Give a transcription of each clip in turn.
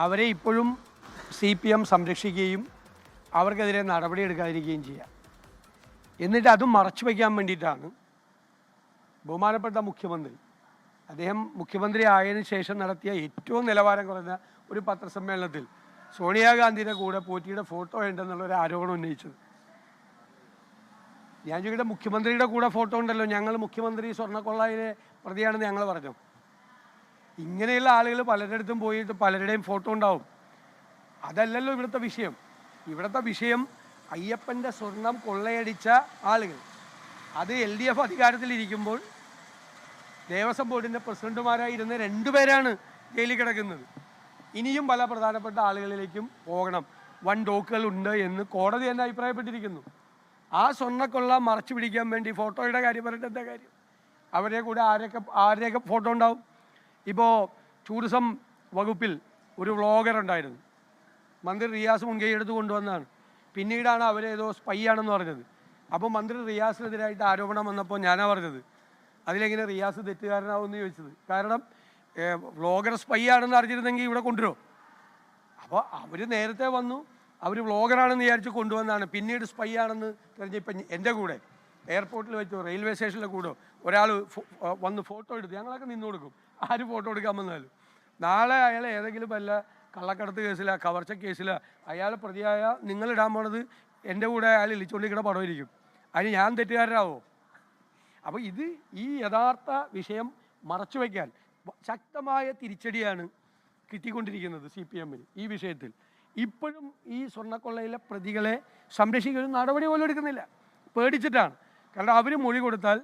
അവരെ ഇപ്പോഴും CPM സംരക്ഷിക്കുകയും അവർക്കെതിരെ നടപടിയെടുക്കാതിരിക്കുകയും ചെയ്യാം. എന്നിട്ട് അതും മറച്ചു വയ്ക്കാൻ വേണ്ടിയിട്ടാണ് ബഹുമാനപ്പെട്ട മുഖ്യമന്ത്രി, അദ്ദേഹം മുഖ്യമന്ത്രി ആയതിനു ശേഷം നടത്തിയ ഏറ്റവും നിലവാരം കുറഞ്ഞ ഒരു പത്രസമ്മേളനത്തിൽ സോണിയാഗാന്ധിയുടെ കൂടെ പോറ്റിയുടെ ഫോട്ടോ ഉണ്ടെന്നുള്ളൊരു ആരോപണം ഉന്നയിച്ചത്. ഞാൻ ചോദിക്കട്ടെ, മുഖ്യമന്ത്രിയുടെ കൂടെ ഫോട്ടോ ഉണ്ടല്ലോ, ഞങ്ങൾ മുഖ്യമന്ത്രി സ്വർണ്ണക്കൊള്ളയിലെ പ്രതിയാണെന്ന് ഞങ്ങൾ പറഞ്ഞു. ഇങ്ങനെയുള്ള ആളുകൾ പലരിടത്തും പോയിട്ട് പലരുടെയും ഫോട്ടോ ഉണ്ടാവും. അതല്ലല്ലോ ഇവിടുത്തെ വിഷയം. ഇവിടുത്തെ വിഷയം അയ്യപ്പൻ്റെ സ്വർണം കൊള്ളയടിച്ച ആളുകൾ. അത് LDF അധികാരത്തിലിരിക്കുമ്പോൾ ദേവസ്വം ബോർഡിൻ്റെ പ്രസിഡന്റുമാരായിരുന്ന 2 പേരാണ് ജയിലിൽ കിടക്കുന്നത്. ഇനിയും പല പ്രധാനപ്പെട്ട ആളുകളിലേക്കും പോകണം. 1 ഡോക്കുകൾ ഉണ്ട് എന്ന് കോടതി തന്നെ അഭിപ്രായപ്പെട്ടിരിക്കുന്നു. ആ സ്വർണ്ണക്കൊള്ള മറച്ചു പിടിക്കാൻ വേണ്ടി ഫോട്ടോയുടെ കാര്യം പറഞ്ഞിട്ട് എന്താ കാര്യം? അവരുടെ കൂടെ ആരെയൊക്കെ ഫോട്ടോ ഉണ്ടാവും? ഇപ്പോൾ ടൂറിസം വകുപ്പിൽ ഒരു വ്ളോഗർ ഉണ്ടായിരുന്നു. മന്ത്രി റിയാസ് മുൻകൈ എടുത്ത് കൊണ്ടുവന്നതാണ്. പിന്നീടാണ് അവരേതോ സ്പൈ ആണെന്ന് പറഞ്ഞത്. അപ്പോൾ മന്ത്രി റിയാസിനെതിരായിട്ട് ആരോപണം വന്നപ്പോൾ ഞാനാ പറഞ്ഞത്, അതിലെങ്ങനെ റിയാസ് തെറ്റുകാരനാവുമെന്ന് ചോദിച്ചത്. കാരണം വ്ളോഗർ സ്പൈ ആണെന്ന് അറിഞ്ഞിരുന്നെങ്കിൽ ഇവിടെ കൊണ്ടുവരുമോ? അപ്പോൾ അവർ നേരത്തെ വന്നു, അവർ വ്ളോഗറാണെന്ന് വിചാരിച്ച് കൊണ്ടുവന്നാണ്. പിന്നീട് സ്പൈ ആണെന്ന് തെരഞ്ഞെടുപ്പ് എൻ്റെ കൂടെ എയർപോർട്ടിൽ വെച്ചോ റെയിൽവേ സ്റ്റേഷനിലെ കൂടോ ഒരാൾ വന്ന് ഫോട്ടോ എടുത്ത് ഞങ്ങളൊക്കെ നിന്ന് കൊടുക്കും. ആര് ഫോട്ടോ എടുക്കാൻ വന്നാലും നാളെ അയാൾ ഏതെങ്കിലും വല്ല കള്ളക്കടത്ത് കേസില കവർച്ച കേസില അയാൾ പ്രതിയായ നിങ്ങളിടാൻ പോണത് എൻ്റെ കൂടെ അയാൾ ഇളിച്ചുകൊണ്ടിരിക്കുന്ന പടമായിരിക്കും. അതിന് ഞാൻ തെറ്റുകാരനാവോ? അപ്പോൾ ഈ യഥാർത്ഥ വിഷയം മറച്ചു വയ്ക്കാൻ ശക്തമായ തിരിച്ചടിയാണ് കിട്ടിക്കൊണ്ടിരിക്കുന്നത് CPM-ന് ഈ വിഷയത്തിൽ. ഇപ്പോഴും ഈ സ്വർണ്ണക്കൊള്ളയിലെ പ്രതികളെ സംരക്ഷിക്കുന്ന നടപടി പോലും എടുക്കുന്നില്ല. പേടിച്ചിട്ടാണ്. കാരണം അവർ മൊഴി കൊടുത്താൽ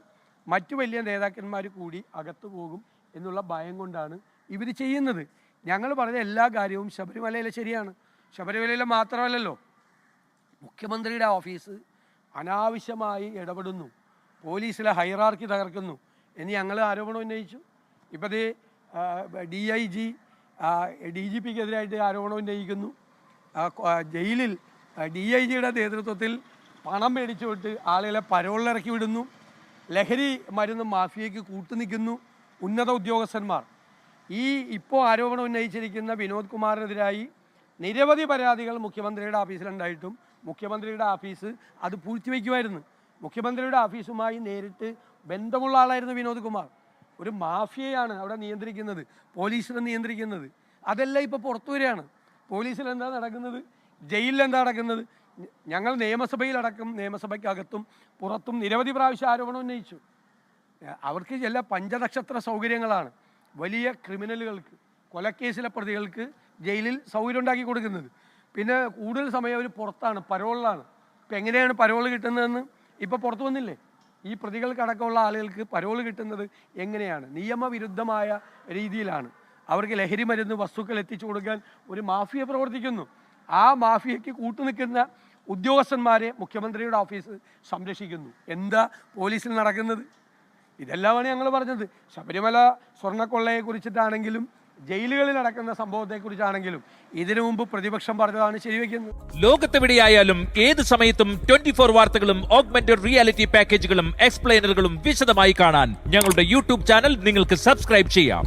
മറ്റു വലിയ നേതാക്കന്മാർ കൂടി അകത്തു പോകും എന്നുള്ള ഭയം കൊണ്ടാണ് ഇവർ ചെയ്യുന്നത്. ഞങ്ങൾ പറഞ്ഞ എല്ലാ കാര്യവും ശബരിമലയിലെ ശരിയാണ്. ശബരിമലയിലെ മാത്രമല്ലല്ലോ, മുഖ്യമന്ത്രിയുടെ ഓഫീസ് അനാവശ്യമായി ഇടപെടുന്നു, പോലീസിലെ ഹൈറാർക്കി തകർക്കുന്നു എന്ന് ഞങ്ങൾ ആരോപണം ഉന്നയിച്ചു. ഇപ്പോൾ DIG DGPക്കെതിരായിട്ട് ആരോപണം ഉന്നയിക്കുന്നു. ജയിലിൽ DIGയുടെ നേതൃത്വത്തിൽ പണം മേടിച്ചു വിട്ട് ആളുകളെ പരോളിലിറക്കി വിടുന്നു. ലഹരി മരുന്ന് മാഫിയയ്ക്ക് കൂട്ടുനിൽക്കുന്നു ഉന്നത ഉദ്യോഗസ്ഥന്മാർ. ഇപ്പോൾ ആരോപണം ഉന്നയിച്ചിരിക്കുന്ന വിനോദ് കുമാറിനെതിരായി നിരവധി പരാതികൾ മുഖ്യമന്ത്രിയുടെ ഓഫീസിലുണ്ടായിട്ടും മുഖ്യമന്ത്രിയുടെ ഓഫീസ് അത് പൂഴ്ത്തിവെക്കുമായിരുന്നു. മുഖ്യമന്ത്രിയുടെ ഓഫീസുമായി നേരിട്ട് ബന്ധമുള്ള ആളായിരുന്നു വിനോദ് കുമാർ. ഒരു മാഫിയയാണ് അവിടെ നിയന്ത്രിക്കുന്നത്, പോലീസിനെ നിയന്ത്രിക്കുന്നത്. അതെല്ലാം ഇപ്പോൾ പുറത്തു വരികയാണ്. പോലീസിൽ എന്താ നടക്കുന്നത്, ജയിലിൽ എന്താ നടക്കുന്നത്? ഞങ്ങൾ നിയമസഭയ്ക്കകത്തും പുറത്തും നിരവധി പ്രാവശ്യം ആരോപണം ഉന്നയിച്ചു. അവർക്ക് ചില പഞ്ചനക്ഷത്ര സൗകര്യങ്ങളാണ് വലിയ ക്രിമിനലുകൾക്ക്, കൊലക്കേസിലെ പ്രതികൾക്ക് ജയിലിൽ സൗകര്യം ഉണ്ടാക്കി കൊടുക്കുന്നത്. പിന്നെ കൂടുതൽ സമയം അവർ പുറത്താണ്, പരോളിലാണ്. ഇപ്പം എങ്ങനെയാണ് പരോൾ കിട്ടുന്നതെന്ന് ഇപ്പോൾ പുറത്തു വന്നില്ലേ? ഈ പ്രതികൾക്കടക്കമുള്ള ആളുകൾക്ക് പരോൾ കിട്ടുന്നത് എങ്ങനെയാണ്? നിയമവിരുദ്ധമായ രീതിയിലാണ്. അവർക്ക് ലഹരി മരുന്ന് വസ്തുക്കൾ എത്തിച്ചു കൊടുക്കാൻ ഒരു മാഫിയ പ്രവർത്തിക്കുന്നു. ആ മാഫിയയ്ക്ക് കൂട്ടുനിൽക്കുന്ന ഉദ്യോഗസ്ഥന്മാരെ മുഖ്യമന്ത്രിയുടെ ഓഫീസ് സംരക്ഷിക്കുന്നു. എന്താ പോലീസിൽ നടക്കുന്നത്? ഇതെല്ലാമാണ് ഞങ്ങൾ പറഞ്ഞത്. ശബരിമല സ്വർണ്ണക്കൊള്ളയെക്കുറിച്ചിട്ടാണെങ്കിലും ജയിലുകളിൽ നടക്കുന്ന സംഭവത്തെക്കുറിച്ചാണെങ്കിലും ഇതിനു മുമ്പ് പ്രതിപക്ഷം പറഞ്ഞതാണ് ശരിവെക്കുന്നത്. ലോകത്തെവിടെയായാലും ഏത് സമയത്തും 24 വാർത്തകളും ഓഗ്മെന്റഡ് റിയാലിറ്റി പാക്കേജുകളും എക്സ്പ്ലെയിനറുകളും വിശദമായി കാണാൻ ഞങ്ങളുടെ YouTube ചാനൽ നിങ്ങൾക്ക് സബ്സ്ക്രൈബ് ചെയ്യാം.